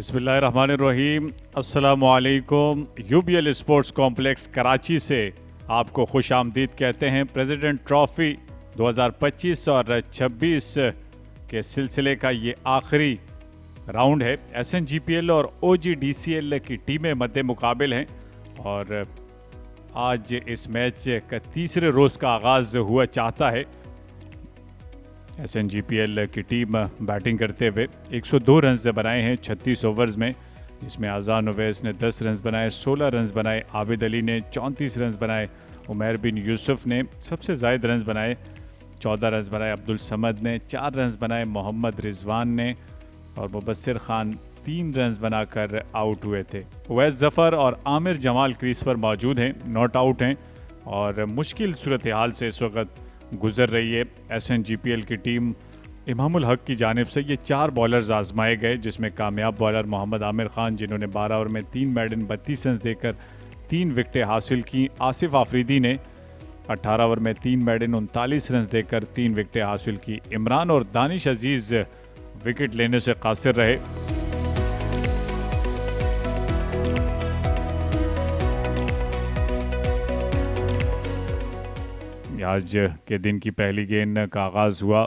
बिस्मिल्लाहिर्रहमानिर्रहीम। अस्सलामुअलैकुम। UBL sports complex Karachi से आपको खुश आमदीद कहते हैं। प्रेसिडेंट ट्रॉफ़ी 2025 और 26 के सिलसिले का ये आखिरी राउंड है। SNGPL और OGDCL की टीमें मद्दे मुकाबिल हैं और आज इस मैच का तीसरे रोज़ का आगाज़ हुआ चाहता है। SNGPL की टीम बैटिंग करते हुए 102 रन बनाए हैं 36 ओवर्स में, जिसमें आज़ान उवैस ने 10 रन बनाए, 16 रन बनाए आबिद अली ने 34 रन बनाए, उमैर बिन यूसुफ ने सबसे ज़्यादा रन बनाए 14 रन बनाए, अब्दुल समद ने 4 रन बनाए, मोहम्मद रिजवान ने और मुबस्सिर खान 3 रन बनाकर आउट हुए थे। उवैस ज़फ़र और आमिर जमाल क्रीज पर मौजूद हैं, नॉट आउट हैं और मुश्किल सूरत हाल से इस वक्त गुजर रही है। SNGPL की टीम इमामुल हक की जानिब से ये 4 बॉलर्स आजमाए गए, जिसमें कामयाब बॉलर मोहम्मद आमिर खान, जिन्होंने 12 ओवर में 3 मेडन 32 रन देकर 3 विकेटें हासिल की। आसिफ आफरीदी ने 18 ओवर में 3 मेडन 39 रन देकर 3 विकेटें हासिल की। इमरान और दानिश अजीज़ विकेट लेने से कासिर रहे। आज के दिन की पहली गेंद का आगाज़ हुआ।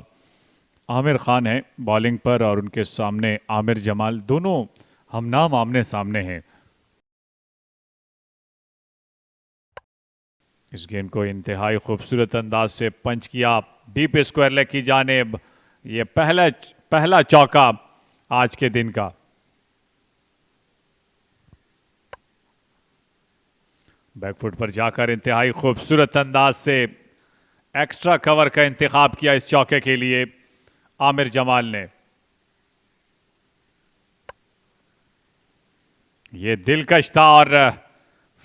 आमिर खान है बॉलिंग पर और उनके सामने आमिर जमाल, दोनों हमनाम आमने सामने हैं। इस गेंद को इंतहाई खूबसूरत अंदाज से पंच किया डीप स्क्वायर लेग की जानिब। ये पहला चौका आज के दिन का। बैकफुट पर जाकर इंतहाई खूबसूरत अंदाज से एक्स्ट्रा कवर का इंतखाब किया इस चौके के लिए आमिर जमाल ने। यह दिलकश था और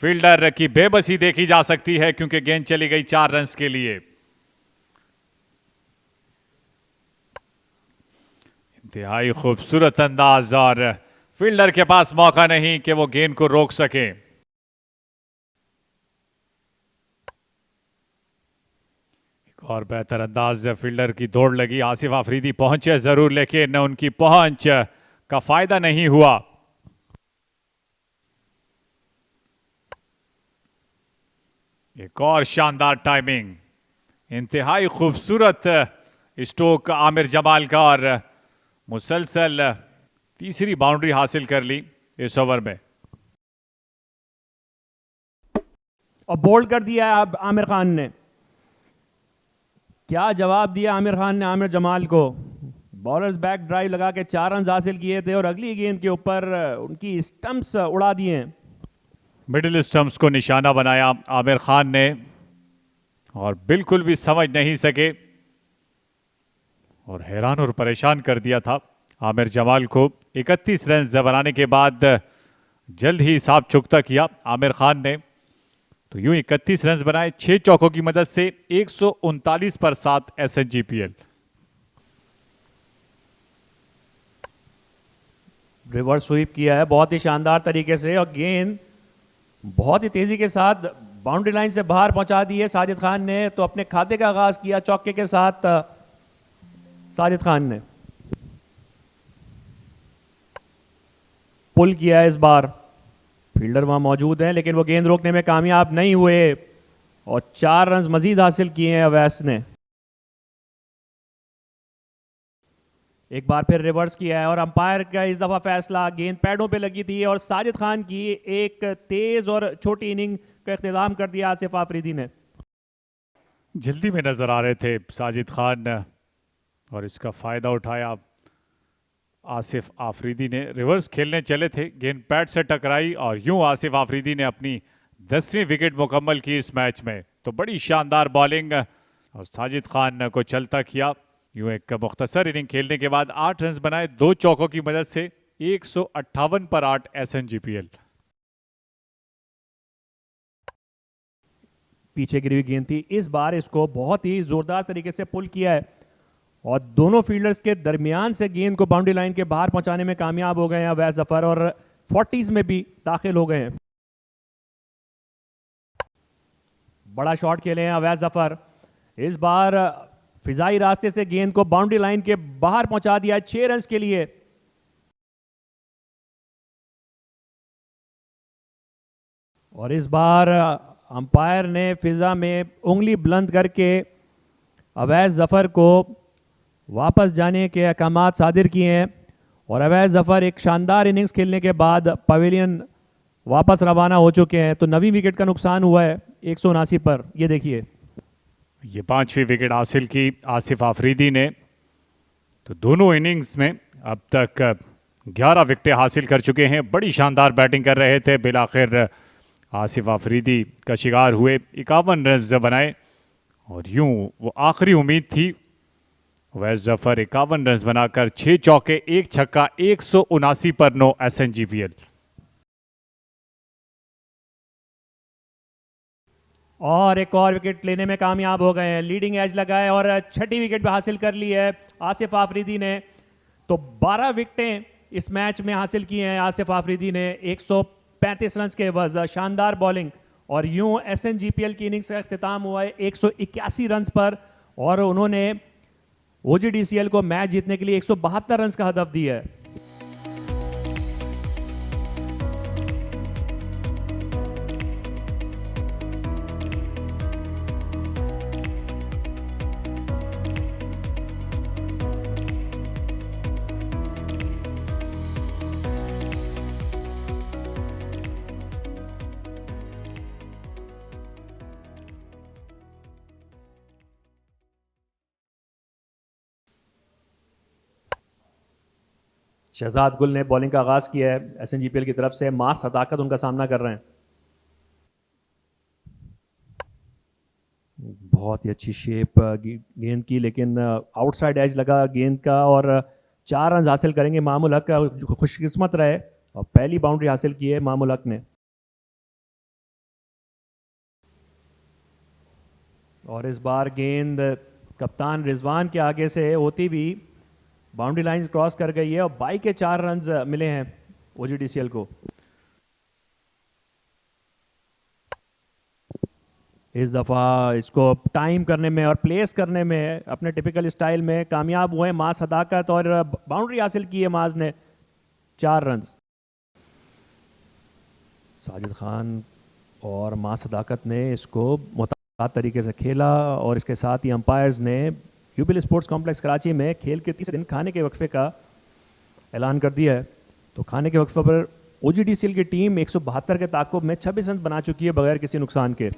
फील्डर की बेबसी देखी जा सकती है, क्योंकि गेंद चली गई 4 रन के लिए। इंतहाई खूबसूरत अंदाज और फील्डर के पास मौका नहीं कि वो गेंद को रोक सके। और बेहतर अंदाज फील्डर की दौड़ लगी। आसिफ आफरीदी पहुंचे जरूर, लेकिन उनकी पहुंच का फायदा नहीं हुआ। एक और शानदार टाइमिंग, इंतहाई खूबसूरत स्ट्रोक आमिर जमाल का और मुसलसल तीसरी बाउंड्री हासिल कर ली इस ओवर में। और बोल्ड कर दिया अब आमिर खान ने। क्या जवाब दिया आमिर खान ने आमिर जमाल को। बॉलर्स बैक ड्राइव लगा के 4 रन हासिल किए थे और अगली गेंद के ऊपर उनकी स्टंप्स उड़ा दिए। मिडिल स्टंप्स को निशाना बनाया आमिर खान ने और बिल्कुल भी समझ नहीं सके और हैरान और परेशान कर दिया था आमिर जमाल को। 31 रन बनाने के बाद जल्द ही हिसाब चुकता किया आमिर खान ने। तो यूं 31 रन बनाए 6 चौकों की मदद से 139 पर 7 SNGPL। रिवर्स स्वीप किया है बहुत ही शानदार तरीके से और गेंद बहुत ही तेजी के साथ बाउंड्री लाइन से बाहर पहुंचा दी है साजिद खान ने। तो अपने खाते का आगाज किया चौके के साथ साजिद खान ने। पुल किया है इस बार, फील्डर वहां मौजूद हैं लेकिन वो गेंद रोकने में कामयाब नहीं हुए और 4 रन मजीद हासिल किए हैं अवैस ने। एक बार फिर रिवर्स किया है और अंपायर का इस दफा फैसला गेंद पैडों पे लगी थी और साजिद खान की एक तेज और छोटी इनिंग का इख्तिताम कर दिया आसिफ आफरीदी ने। जल्दी में नजर आ रहे थे साजिद खान और इसका फायदा उठाया आसिफ आफरीदी ने। रिवर्स खेलने चले थे, गेंद पैड से टकराई और यूं आसिफ आफरीदी ने अपनी 10वीं विकेट मुकम्मल की इस मैच में। तो बड़ी शानदार बॉलिंग और साजिद खान को चलता किया। यूं एक मुख्तसर इनिंग खेलने के बाद 8 रन बनाए 2 चौकों की मदद से 158 पर 8 SNGPL। पीछे गिरी हुई गेंद थी, इस बार इसको बहुत ही जोरदार तरीके से पुल किया है और दोनों फील्डर्स के दरमियान से गेंद को बाउंड्री लाइन के बाहर पहुंचाने में कामयाब हो गए हैं अवैस जफर और 40s में भी दाखिल हो गए हैं। बड़ा शॉट खेले हैं अवैस जफर। इस बार फिजाई रास्ते से गेंद को बाउंड्री लाइन के बाहर पहुंचा दिया 6 रन के लिए। और इस बार अंपायर ने फिजा में उंगली बुलंद करके अवैध जफर को वापस जाने के अहकामात सादिर किए हैं और अवैध जफर एक शानदार इनिंग्स खेलने के बाद पवेलियन वापस रवाना हो चुके हैं। तो 9वीं विकेट का नुकसान हुआ है 179 पर, ये देखिए। ये 5वीं विकेट हासिल की आसिफ आफरीदी ने। तो दोनों इनिंग्स में अब तक 11 विकेटें हासिल कर चुके हैं। बड़ी शानदार बैटिंग कर रहे थे, बिलाखिर आसिफ आफरीदी का शिकार हुए, 51 रन बनाए और यूं वो आखिरी उम्मीद थी। वैस जफर 51 रन बनाकर 6 चौके 1 छक्का 179 पर 9 SNGPL। और एक और विकेट लेने में कामयाब हो गए हैं, लीडिंग एज लगाए और 6ठी विकेट भी हासिल कर ली है आसिफ आफरीदी ने। तो 12 विकेटें इस मैच में हासिल की हैं आसिफ आफरीदी ने 135 रन के एवज। शानदार बॉलिंग और यूं SNGPL की इनिंग्स का अख्तिताम हुआ है 181 रन पर और उन्होंने OGDCL को मैच जीतने के लिए 172 रन का हदफ दिया है। शहजाद गुल ने बॉलिंग का आगाज किया है SNGPL की तरफ से। मास सदाकत उनका सामना कर रहे हैं। बहुत ही अच्छी शेप गेंद की, लेकिन आउटसाइड एज लगा गेंद का और 4 रन हासिल करेंगे मामूल हक। खुशकिस्मत रहे और पहली बाउंड्री हासिल की है मामूल हक ने। और इस बार गेंद कप्तान रिजवान के आगे से होती भी बाउंड्री लाइन क्रॉस कर गई है और 22 के 4 रन मिले हैं OGDCL को। इस दफ़ा इसको टाइम करने में और प्लेस करने में अपने टिपिकल स्टाइल में कामयाब हुए मास सदाकत और बाउंड्री हासिल की है माज ने 4 रन। साजिद खान और मास सदाकत ने इसको मुताबिक तरीके से खेला और इसके साथ ही अंपायर्स ने यूपीएल स्पोर्ट्स कॉम्प्लेक्स कराची में खेल के तीसरे दिन खाने के वक्फे का ऐलान कर दिया है। तो खाने के वक्फे पर OGDCL की टीम 172 के ताकुब में 26 रन बना चुकी है बगैर किसी नुकसान के।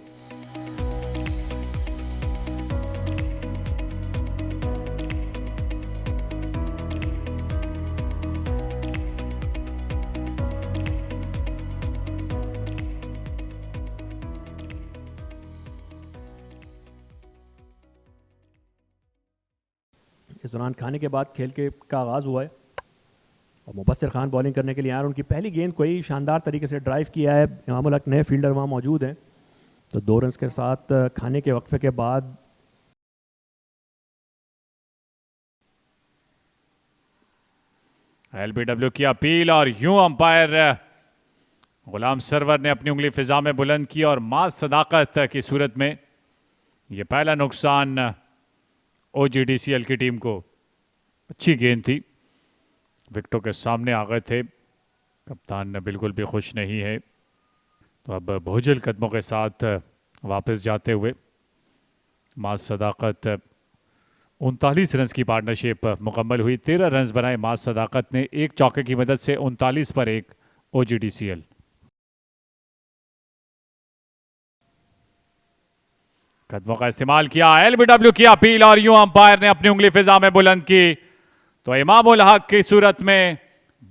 इस दौरान खाने के बाद खेल का आगाज़ हुआ है और मुबस्सिर खान बॉलिंग करने के लिए आए। उनकी पहली गेंद को ही शानदार तरीके से ड्राइव किया है। इमामुल हक ने, फील्डर वहाँ मौजूद हैं। तो 2 रन के साथ खाने के वक्फे के बाद LBW की अपील और यूं अंपायर गुलाम सरवर ने अपनी उंगली फिजा में बुलंद की और मास सदाकत की सूरत में यह पहला नुकसान OGDCL की टीम को। अच्छी गेंद थी, विकेटों के सामने आ गए थे। कप्तान बिल्कुल भी खुश नहीं है। तो अब बहुजल कदमों के साथ वापस जाते हुए मास सदाकत 39 रन की पार्टनरशिप मुकम्मल हुई। 13 रन बनाए मास सदाकत ने एक चौके की मदद से 39 पर 1 OGDCL। कदमों का इस्तेमाल किया, LBW की अपील और यूं अंपायर ने अपनी उंगली फिजा में बुलंद की। तो इमामुल हक की सूरत में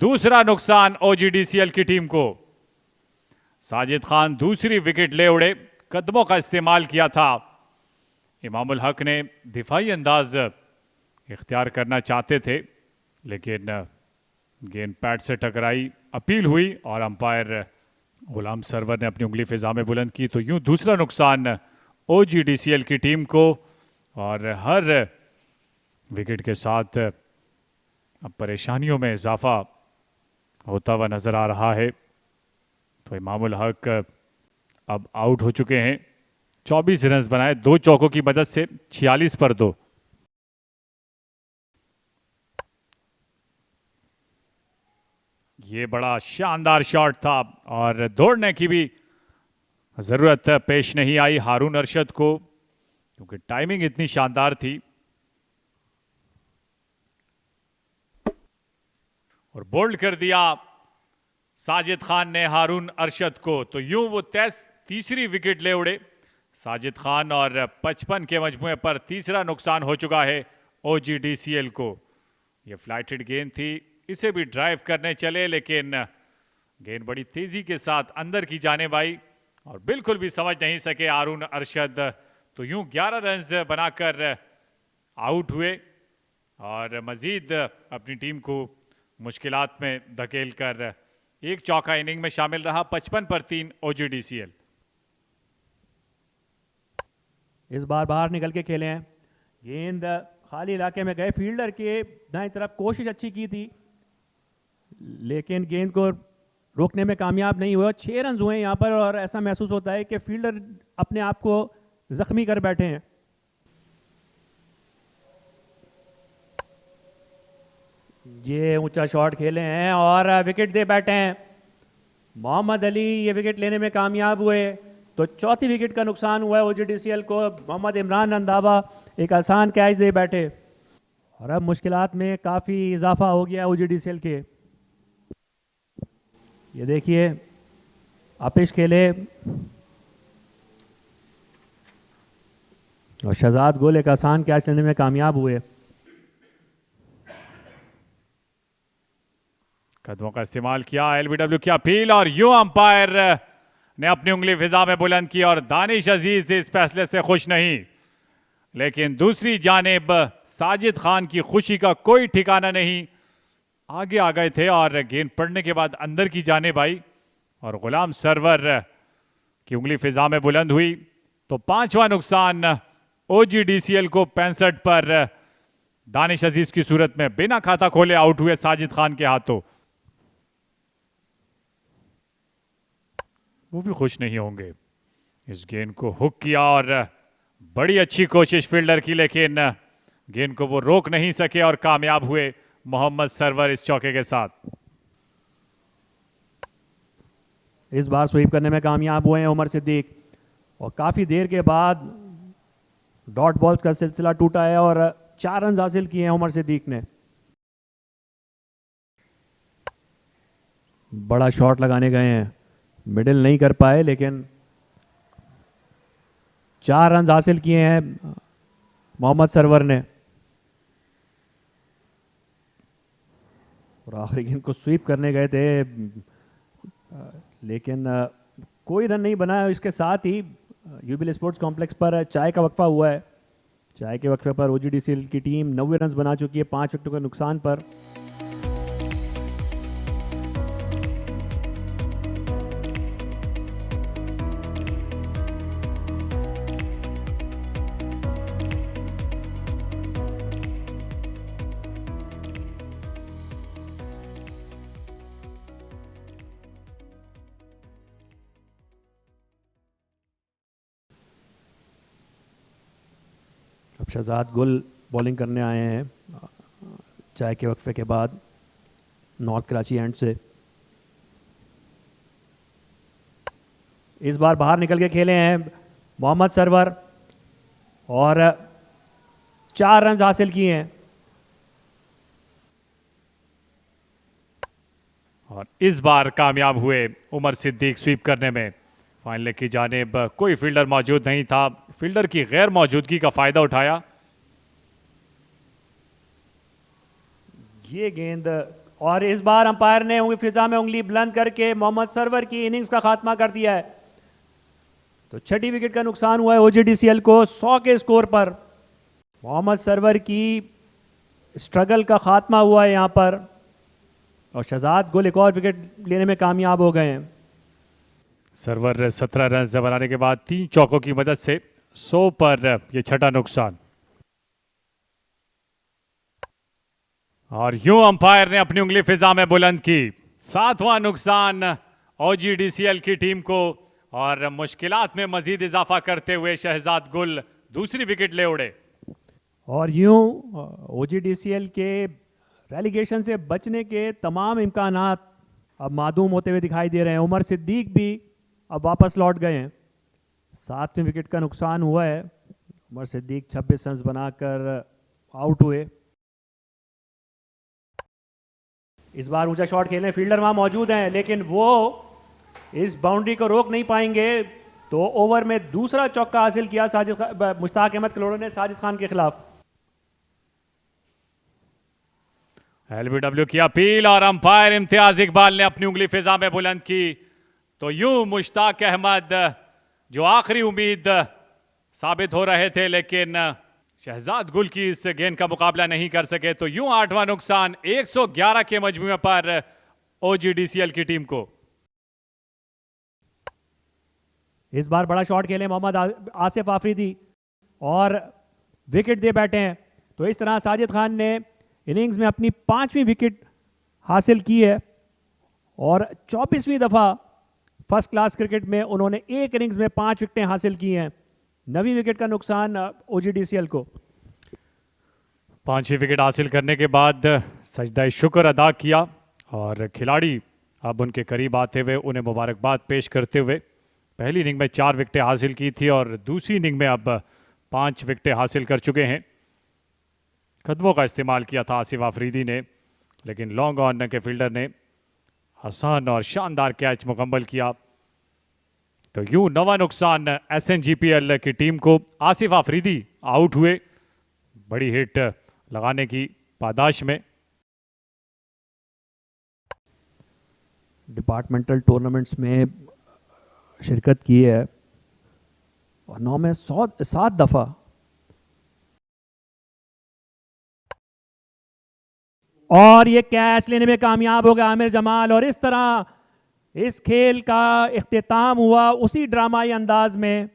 दूसरा नुकसान OGDCL की टीम को। साजिद खान दूसरी विकेट ले उड़े, कदमों का इस्तेमाल किया था। इमामुल हक ने दिफाई अंदाज इख्तियार करना चाहते थे, लेकिन गेंद पैड से टकराई, अपील हुई और अंपायर गुलाम सरवर ने अपनी उंगली फिजा में बुलंद की। तो यूं दूसरा नुकसान OGDCL की टीम को और हर विकेट के साथ अब परेशानियों में इजाफा होता हुआ नजर आ रहा है। तो इमामुल हक अब आउट हो चुके हैं। 24 रन बनाए 2 चौकों की मदद से, 46 पर 2। ये बड़ा शानदार शॉट था और दौड़ने की भी ज़रूरत पेश नहीं आई हारून अरशद को, क्योंकि टाइमिंग इतनी शानदार थी। और बोल्ड कर दिया साजिद खान ने हारून अरशद को, तो यूं वो तीसरी विकेट ले उड़े साजिद खान, और 55 के मजमुए पर तीसरा नुकसान हो चुका है OGDCL को। ये फ्लाइटेड गेंद थी, इसे भी ड्राइव करने चले, लेकिन गेंद बड़ी तेजी के साथ अंदर की जानिब आई और बिल्कुल भी समझ नहीं सके हारून अरशद। तो यूं 11 रन बनाकर आउट हुए और मजीद अपनी टीम को मुश्किलात में धकेल कर एक चौका इनिंग में शामिल रहा। 55 पर 3 OGDCL। इस बार बाहर निकल के खेले हैं, गेंद खाली इलाके में गए, फील्डर के दाएं तरफ कोशिश अच्छी की थी लेकिन गेंद को रोकने में कामयाब नहीं हुआ। 6 रन हुए यहाँ पर और ऐसा महसूस होता है कि फील्डर अपने आप को जख्मी कर बैठे हैं। ये ऊंचा शॉट खेले हैं और विकेट दे बैठे हैं। मोहम्मद अली ये विकेट लेने में कामयाब हुए, तो चौथी विकेट का नुकसान हुआ है OGDCL को। मोहम्मद इमरान रंधावा एक आसान कैच दे बैठे और अब मुश्किलात में काफ़ी इजाफा हो गया OGDCL के। ये देखिए आपिश खेले और शहजाद गुल एक आसान कैच लेने में कामयाब हुए। कदमों का इस्तेमाल किया, LBW की अपील और यूं अंपायर ने अपनी उंगली फिजा में बुलंद की और दानिश अजीज इस फैसले से खुश नहीं, लेकिन दूसरी जानिब साजिद खान की खुशी का कोई ठिकाना नहीं। आगे आ गए थे और गेंद पड़ने के बाद अंदर की जानिब आई और गुलाम सरवर की उंगली फिजा में बुलंद हुई। तो 5वां नुकसान OGDCL को 65 पर दानिश अजीज की सूरत में बिना खाता खोले आउट हुए साजिद खान के हाथों। वो भी खुश नहीं होंगे। इस गेंद को हुक किया और बड़ी अच्छी कोशिश फील्डर की, लेकिन गेंद को वो रोक नहीं सके और कामयाब हुए मोहम्मद सरवर इस चौके के साथ। इस बार स्वीप करने में कामयाब हुए हैं उमर सिद्दीक और काफ़ी देर के बाद डॉट बॉल्स का सिलसिला टूटा है और 4 रन हासिल किए हैं उमर सिद्दीक ने। बड़ा शॉट लगाने गए हैं, मिडिल नहीं कर पाए, लेकिन 4 रन हासिल किए हैं मोहम्मद सरवर ने। और आखिरी गेंद को स्वीप करने गए थे लेकिन कोई रन नहीं बना। इसके साथ ही यूबिल स्पोर्ट्स कॉम्प्लेक्स पर चाय का वक्फा हुआ है। चाय के वक्फे पर OGDCL की टीम 90 रन बना चुकी है 5 विकेटों के नुकसान पर। अब शहजाद गुल बॉलिंग करने आए हैं चाय के वक्फे के बाद नॉर्थ कराची एंड से। इस बार बाहर निकल के खेले हैं मोहम्मद सरवर और 4 रन हासिल किए हैं। और इस बार कामयाब हुए उमर सिद्दीक स्वीप करने में। फाइनल की जानिब कोई फील्डर मौजूद नहीं था, फील्डर की गैर मौजूदगी का फायदा उठाया। ये गेंद और इस बार अंपायर ने फिजा में उंगली बुलंद करके मोहम्मद सरवर की इनिंग्स का खात्मा कर दिया है। तो 6ठी विकेट का नुकसान हुआ है OGDCL को 100 के स्कोर पर। मोहम्मद सरवर की स्ट्रगल का खात्मा हुआ है यहाँ पर और शहजाद गुल एक और विकेट लेने में कामयाब हो गए हैं। सरवर 17 रन बनाने के बाद 3 चौकों की मदद से 100 पर यह 6ठा नुकसान। और यूं अंपायर ने अपनी उंगली फिजा में बुलंद की। 7वां नुकसान OGDCL की टीम को और मुश्किलात में मजीद इजाफा करते हुए शहजाद गुल दूसरी विकेट ले उड़े। और यूं OGDCL के रेलीगेशन से बचने के तमाम इम्कानात अब मादूम होते हुए दिखाई दे रहे हैं। उमर सिद्दीक भी अब वापस लौट गए हैं। 7वें विकेट का नुकसान हुआ है। उमर सिद्दीक 26 रन बनाकर आउट हुए। इस बार ऊंचा शॉट खेलने फील्डर वहां मौजूद हैं, लेकिन वो इस बाउंड्री को रोक नहीं पाएंगे। तो ओवर में दूसरा चौका हासिल किया मुश्ताक अहमद कलोड़ो ने साजिद खान के खिलाफ। एलबीडब्ल्यू की अपील और अंपायर इम्तियाज इकबाल ने अपनी उंगली फिजा में बुलंद की। तो यूं मुश्ताक अहमद जो आखिरी उम्मीद साबित हो रहे थे, लेकिन शहजाद गुल की इस गेंद का मुकाबला नहीं कर सके। तो यूं 8वां नुकसान 111 के मजमूए पर ओजीडीसीएल की टीम को। इस बार बड़ा शॉट खेले मोहम्मद आसिफ आफरीदी और विकेट दे बैठे हैं। तो इस तरह साजिद खान ने इनिंग्स में अपनी 5वीं विकेट हासिल की है और 24वीं दफा फर्स्ट क्लास क्रिकेट में उन्होंने एक इनिंग्स में 5 विकेटें हासिल की हैं। 9वीं विकेट का नुकसान ओजीडीसीएल को। 5वीं विकेट हासिल करने के बाद सजदा शुक्र अदा किया और खिलाड़ी अब उनके करीब आते हुए उन्हें मुबारकबाद पेश करते हुए पहली इनिंग में 4 विकेटें हासिल की थी और दूसरी इनिंग में अब 5 विकेटें हासिल कर चुके हैं। कदमों का इस्तेमाल किया था आसिफ आफरीदी ने, लेकिन लॉन्ग ऑन के फील्डर ने आसान और शानदार कैच मुकम्मल किया। तो यूं 9वां नुकसान एसएनजीपीएल की टीम को। आसिफ आफरीदी आउट हुए बड़ी हिट लगाने की पादाश में। डिपार्टमेंटल टूर्नामेंट्स में शिरकत की है और 9 में 7 दफा और ये कैच लेने में कामयाब हो गया आमिर जमाल। और इस तरह इस खेल का इख्तिताम हुआ उसी ड्रामाई अंदाज में।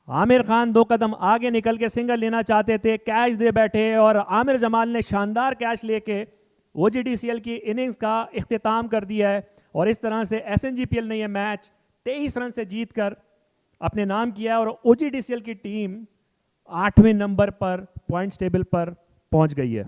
आमिर खान 2 कदम आगे निकल के सिंगल लेना चाहते थे, कैच दे बैठे और आमिर जमाल ने शानदार कैच लेके ओजीडीसीएल की इनिंग्स का इख्तिताम कर दिया है। और इस तरह से एसएनजीपीएल ने यह मैच 23 रन से जीतकर अपने नाम किया है और ओजीडीसीएल की टीम 8वें नंबर पर पॉइंट्स टेबल पर पहुंच गई है।